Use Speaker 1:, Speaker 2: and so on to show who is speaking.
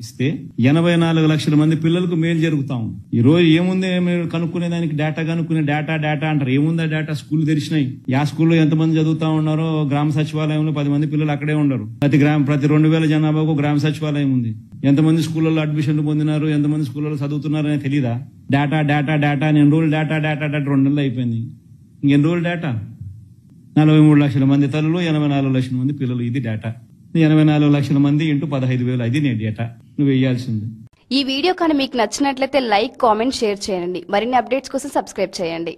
Speaker 1: ఇస్తే 84 లక్షల మంది పిల్లలకు మేలు జరుగుతాం. ఈ రోజు ఏముంది కనుక్కునే దానికి కనుక్కునే డేటా అంటారు. ఏముందా డేటా? స్కూల్ తెరిచినాయి. ఆ స్కూల్లో ఎంతమంది చదువుతా ఉన్నారో గ్రామ సచివాలయంలో 10 మంది పిల్లలు అక్కడే ఉండరు. ప్రతి 2000 జనాభాకు గ్రామ సచివాలయం ఉంది. ఎంతమంది స్కూళ్ళలో అడ్మిషన్లు పొందినారు, ఎంతమంది స్కూళ్ళలో చదువుతున్నారు అనేది తెలీదా? డేటా ఎన్ని రోజులు డేటా 2 నెలలు అయిపోయింది. ఇంకెన్ని రోజులు డేటా? 43 లక్షల మంది తల్లులు, 84 లక్షల మంది పిల్లలు. ఇది డేటా. 84 లక్షల మంది ఇంటూ 15,000. అది నీ డేటా నువ్వు వేయాల్సింది.
Speaker 2: ఈ వీడియో కానీ మీకు నచ్చినట్లయితే లైక్, కామెంట్, షేర్ చేయండి. మరిన్ని అప్డేట్స్ కోసం సబ్స్క్రైబ్ చేయండి.